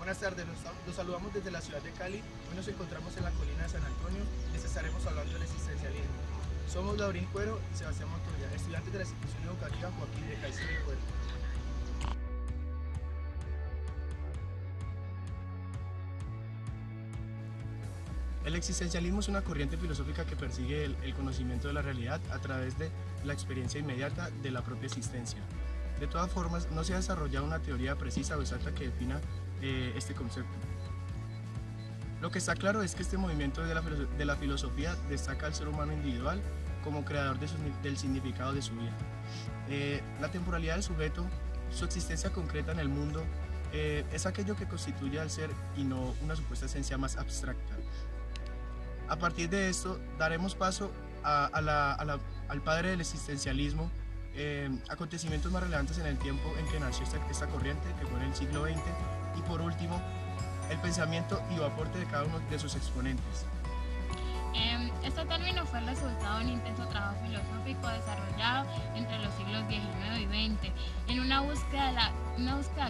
Buenas tardes, los saludamos desde la ciudad de Cali. Hoy nos encontramos en la colina de San Antonio y les estaremos hablando del existencialismo. Somos Laurín Cuero y Sebastián Montoya, estudiantes de la institución educativa Joaquín de Caicedo y Cuero. El existencialismo es una corriente filosófica que persigue el conocimiento de la realidad a través de la experiencia inmediata de la propia existencia. De todas formas, no se ha desarrollado una teoría precisa o exacta que defina este concepto. Lo que está claro es que este movimiento de la filosofía destaca al ser humano individual como creador del significado de su vida. La temporalidad del sujeto, su existencia concreta en el mundo, es aquello que constituye al ser y no una supuesta esencia más abstracta. A partir de esto, daremos paso al padre del existencialismo, acontecimientos más relevantes en el tiempo en que nació esta corriente, que fue en el siglo XX, y por último, el pensamiento y o aporte de cada uno de sus exponentes. Este término fue el resultado de un intenso trabajo filosófico desarrollado entre los siglos XIX y XX, en una búsqueda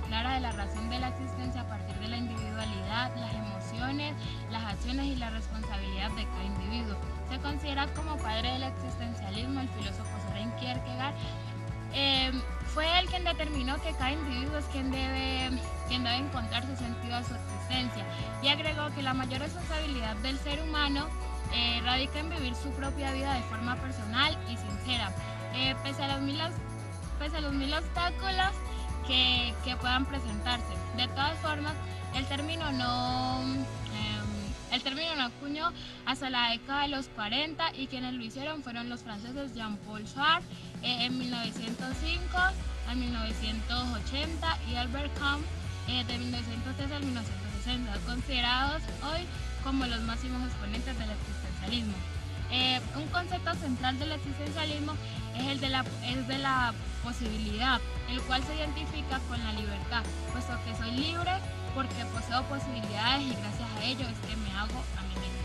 clara de la razón de la existencia a partir de la individualidad, las emociones, las acciones y la responsabilidad de cada individuo. Se considera como padre del existencialismo el filósofo Søren Kierkegaard. Fue él quien determinó que cada individuo es quien debe encontrar su sentido a su existencia, y agregó que la mayor responsabilidad del ser humano radica en vivir su propia vida de forma personal y sincera, pese a los mil obstáculos que puedan presentarse. De todas formas, el término no acuñó hasta la década de los 40, y quienes lo hicieron fueron los franceses Jean-Paul Sartre en 1905 a 1980 y Albert Camus de 1913 a 1960, considerados hoy como los máximos exponentes del existencialismo. Un concepto central del existencialismo es el de la posibilidad, el cual se identifica con la libertad, puesto que soy libre porque poseo posibilidades y gracias a ello es que me hago a mí mismo.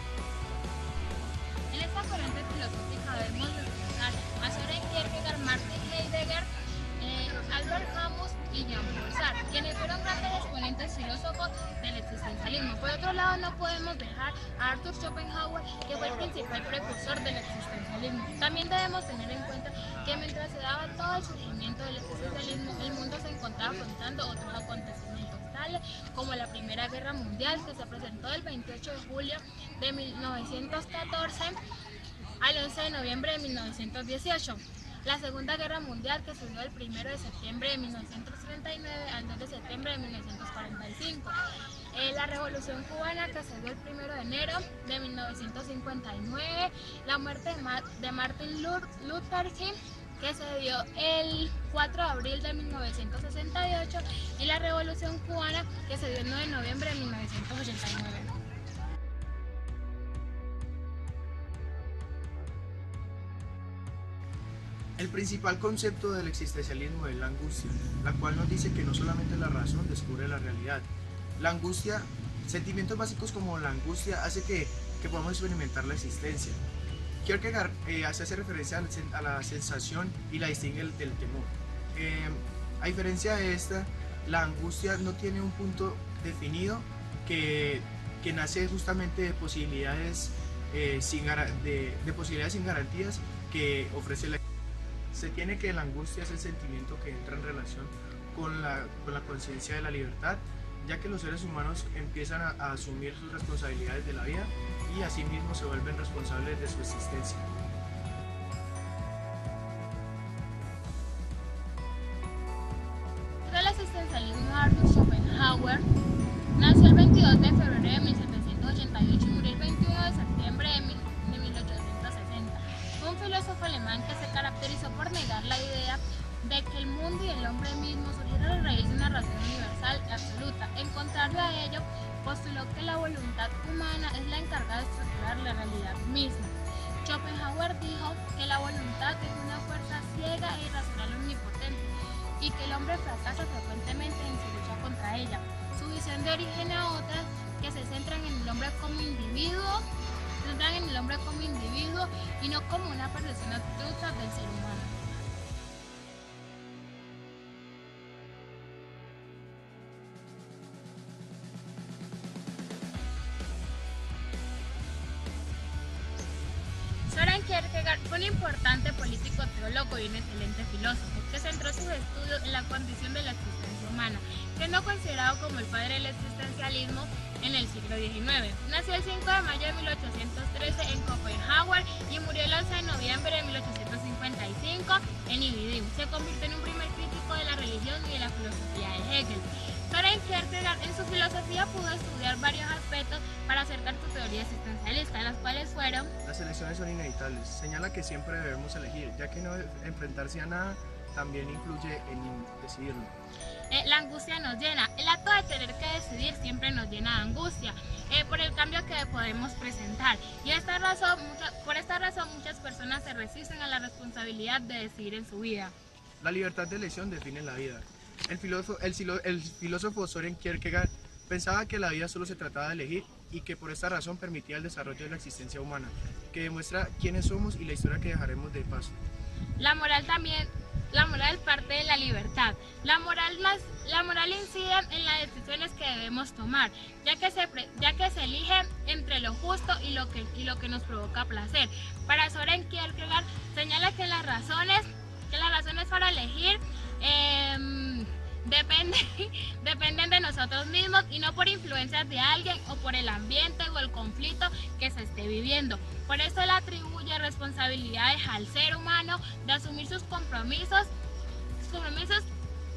En esta corriente filosófica debemos destacar a Søren Kierkegaard, Martin Heidegger, Albert Camus y Jean-Paul Sartre, quienes fueron grandes exponentes filósofos del existencialismo. Por otro lado, no podemos dejar a Arthur Schopenhauer, que fue el principal precursor del existencialismo. También debemos tener en cuenta que mientras se daba todo el surgimiento del existencialismo, el mundo se encontraba afrontando otros acontecimientos, tales como la Primera Guerra Mundial, que se presentó del 28 de julio de 1914 al 11 de noviembre de 1918. La Segunda Guerra Mundial, que se dio del 1 de septiembre de 1939 al 2 de septiembre de 1945. La Revolución Cubana, que se dio el 1 de enero de 1959. La muerte de Martin Luther King, que se dio el 4 de abril de 1968. Y la Revolución Cubana, que se dio el 9 de noviembre de 1989. El principal concepto del existencialismo es la angustia, la cual nos dice que no solamente la razón descubre la realidad. La angustia, sentimientos básicos como la angustia hace que podamos experimentar la existencia. Kierkegaard hace referencia a la sensación y la distingue del temor. A diferencia de esta, la angustia no tiene un punto definido que nace justamente de posibilidades, posibilidades sin garantías que ofrece la. Se tiene que la angustia es el sentimiento que entra en relación con la conciencia de la libertad, ya que los seres humanos empiezan a asumir sus responsabilidades de la vida y asimismo se vuelven responsables de su existencia. El existencialismo de Arthur Schopenhauer nació el 22 de febrero de 1788 y murió el 21 de septiembre de 1860. Fue un filósofo alemán que se caracterizó por negar la idea de que el mundo y el hombre mismo surgieron a raíz de una razón universal y absoluta. En contrario a ello, postuló que la voluntad humana es la encargada de estructurar la realidad misma. Schopenhauer dijo que la voluntad es una fuerza ciega e irracional omnipotente y que el hombre fracasa frecuentemente en su lucha contra ella. Su visión de origen a otras que se centran en el hombre como individuo, y no como una percepción abstracta del ser humano. Kierkegaard fue un importante político, teólogo y un excelente filósofo que centró sus estudios en la condición de la existencia humana, siendo considerado como el padre del existencialismo en el siglo XIX. Nació el 5 de mayo de 1813 en Copenhague y murió el 11 de noviembre de 1855 en Ibidim. Se convirtió en un primer crítico de la religión y de la filosofía de Hegel. Søren Kierkegaard en su filosofía pudo estudiar varios aspectos para acercar su teoría existencialista, las cuales fueron: las elecciones son inevitables. Señala que siempre debemos elegir, ya que no enfrentarse a nada también influye en decidirlo. La angustia nos llena. El acto de tener que decidir siempre nos llena de angustia por el cambio que podemos presentar. Y por esta razón muchas personas se resisten a la responsabilidad de decidir en su vida. La libertad de elección define la vida. El filósofo Søren Kierkegaard pensaba que la vida solo se trataba de elegir y que por esta razón permitía el desarrollo de la existencia humana, que demuestra quiénes somos y la historia que dejaremos de paso. La moral parte de la libertad. La moral incide en las decisiones que debemos tomar, ya que se elige entre lo justo y lo que nos provoca placer. Para Søren Kierkegaard señala que las razones para elegir dependen de nosotros mismos y no por influencias de alguien o por el ambiente o el conflicto que se esté viviendo. Por eso él atribuye responsabilidades al ser humano de asumir sus compromisos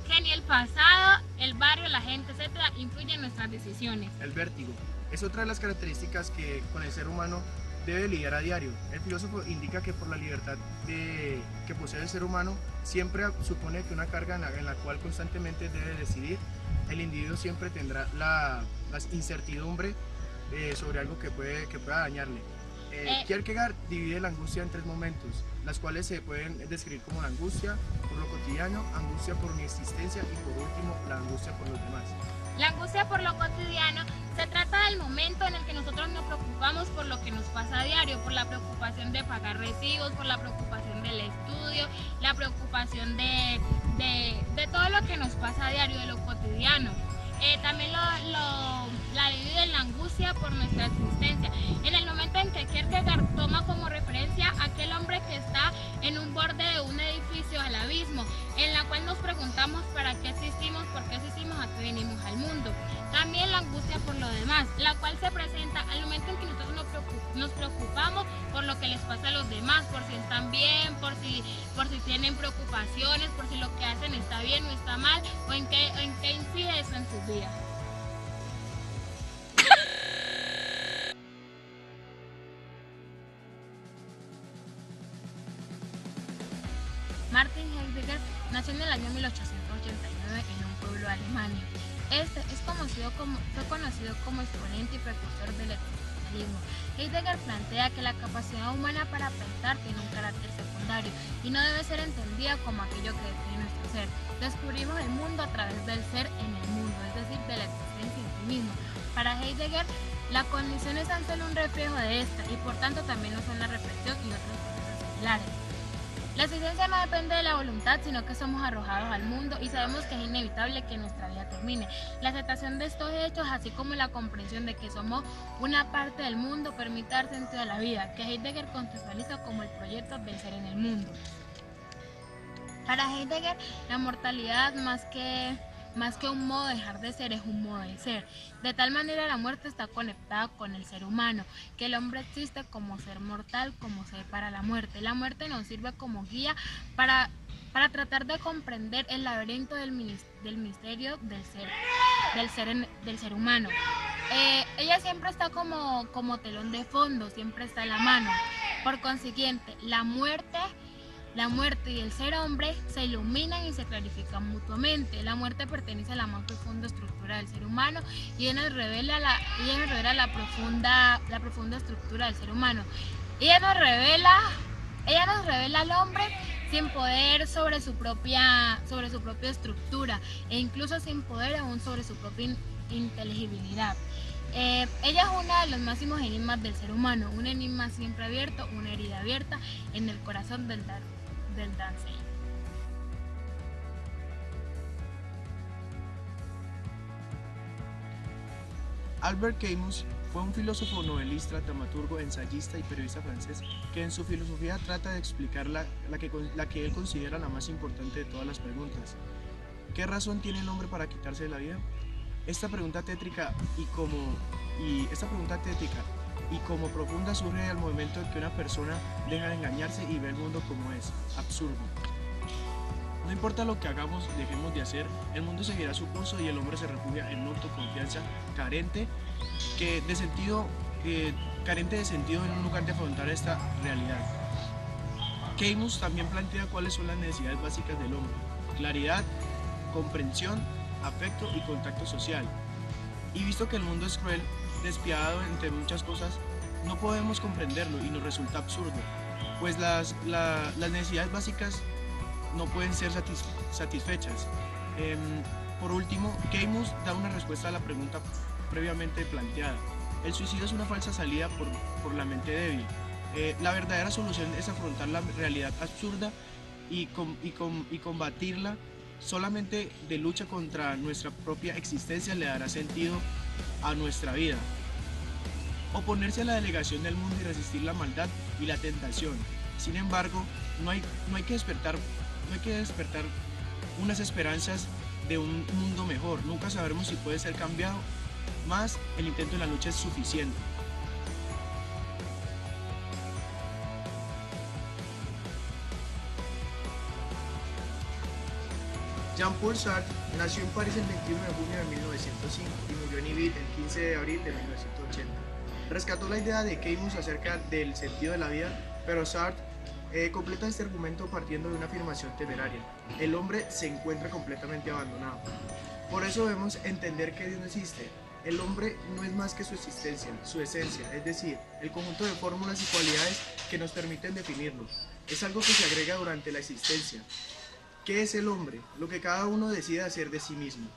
que ni el pasado, el barrio, la gente, etcétera, influyen en nuestras decisiones. El vértigo es otra de las características que con el ser humano debe lidiar a diario. El filósofo indica que por la libertad que posee el ser humano siempre supone que una carga en la cual constantemente debe decidir, el individuo siempre tendrá la incertidumbre sobre algo que pueda dañarle. Kierkegaard divide la angustia en 3 momentos, las cuales se pueden describir como la angustia por lo cotidiano, angustia por mi existencia y por último la angustia por los demás. La angustia por lo cotidiano se trata del momento en el que nosotros nos preocupamos por lo que nos pasa a diario, por la preocupación de pagar recibos, por la preocupación del estudio, la preocupación de todo lo que nos pasa a diario, de lo cotidiano. También la divide en la angustia por nuestra existencia. En el momento en que Kierkegaard toma como referencia a aquel hombre que está en un borde de un edificio al abismo, en la cual nos preguntamos para qué existimos, por qué existimos, a qué venimos al mundo. También la angustia por lo demás, la cual se presenta al momento en que nosotros nos preocupamos por lo que les pasa a los demás, por si están bien, por si tienen preocupaciones, por si lo que hacen está bien o está mal, o en qué incide eso en sus vidas. Martin Heidegger nació en el año 1889 en un pueblo de Alemania. Fue conocido como exponente y precursor del existencialismo. Heidegger plantea que la capacidad humana para pensar tiene un carácter secundario y no debe ser entendida como aquello que define nuestro ser. Descubrimos el mundo a través del ser en el mundo, es decir, de la existencia en sí mismo. Para Heidegger, la condición es tan solo un reflejo de esta y por tanto también lo son la reflexión y otros procesos similares. La existencia no depende de la voluntad, sino que somos arrojados al mundo y sabemos que es inevitable que nuestra vida termine. La aceptación de estos hechos, así como la comprensión de que somos una parte del mundo, permite dar sentido a la vida, que Heidegger contextualiza como el proyecto del ser en el mundo. Para Heidegger, la mortalidad más que un modo de dejar de ser, es un modo de ser. De tal manera la muerte está conectada con el ser humano, que el hombre existe como ser mortal, como ser para la muerte. La muerte nos sirve como guía para tratar de comprender el laberinto del misterio del ser humano. Ella siempre está como telón de fondo, siempre está en la mano. Por consiguiente, la muerte y el ser hombre se iluminan y se clarifican mutuamente. La muerte pertenece a la más profunda estructura del ser humano y ella nos revela la profunda estructura del ser humano. Ella nos revela al hombre sin poder sobre su propia estructura e incluso sin poder aún sobre su propia inteligibilidad. Ella es uno de los máximos enigmas del ser humano, un enigma siempre abierto, una herida abierta en el corazón del Dasein. Albert Camus Fue un filósofo, novelista, dramaturgo, ensayista y periodista francés que en su filosofía trata de explicar la que él considera la más importante de todas las preguntas. ¿Qué razón tiene el hombre para quitarse la vida? Esta pregunta tétrica y como profunda surge al momento en que una persona deja de engañarse y ve el mundo como es, absurdo. No importa lo que hagamos, dejemos de hacer, el mundo seguirá su curso y el hombre se refugia en una autoconfianza carente de sentido en un lugar de afrontar esta realidad. Camus también plantea cuáles son las necesidades básicas del hombre: claridad, comprensión, afecto y contacto social. Y visto que el mundo es cruel, despiadado entre muchas cosas, no podemos comprenderlo y nos resulta absurdo, pues las necesidades básicas no pueden ser satisfechas. Por último, Camus da una respuesta a la pregunta previamente planteada. El suicidio es una falsa salida por la mente débil. La verdadera solución es afrontar la realidad absurda y combatirla. Solamente de lucha contra nuestra propia existencia le dará sentido a nuestra vida. Oponerse a la delegación del mundo y resistir la maldad y la tentación. Sin embargo, no hay que despertar unas esperanzas de un mundo mejor. Nunca sabremos si puede ser cambiado, mas el intento de la lucha es suficiente. Jean-Paul Sartre nació en París el 21 de junio de 1905 y murió en Ibiza el 15 de abril de 1980. Rescató la idea de Camus acerca del sentido de la vida, pero Sartre completa este argumento partiendo de una afirmación temeraria: el hombre se encuentra completamente abandonado. Por eso debemos entender que Dios no existe. El hombre no es más que su existencia, su esencia, es decir, el conjunto de fórmulas y cualidades que nos permiten definirlo. Es algo que se agrega durante la existencia. ¿Qué es el hombre? Lo que cada uno decide hacer de sí mismo.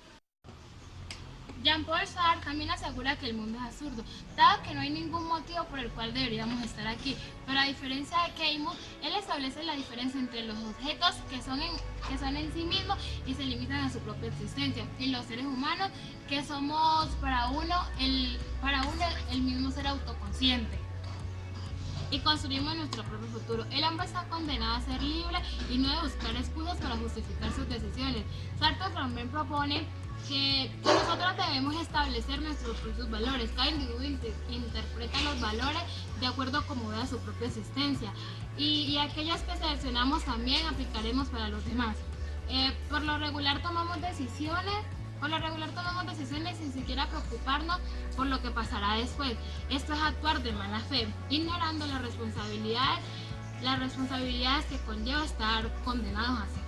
Jean-Paul Sartre también asegura que el mundo es absurdo, dado que no hay ningún motivo por el cual deberíamos estar aquí, pero a diferencia de Camus, él establece la diferencia entre los objetos que son en sí mismos y se limitan a su propia existencia, y los seres humanos que somos para uno el mismo ser autoconsciente. Y construimos nuestro propio futuro. El hombre está condenado a ser libre y no de buscar excusas para justificar sus decisiones. Sartre también propone que nosotros debemos establecer nuestros propios valores. Cada individuo interpreta los valores de acuerdo a cómo vea su propia existencia, y aquellos que seleccionamos también aplicaremos para los demás. Por lo regular tomamos decisiones sin siquiera preocuparnos por lo que pasará después. Esto es actuar de mala fe, ignorando las responsabilidades que conlleva estar condenados a ser.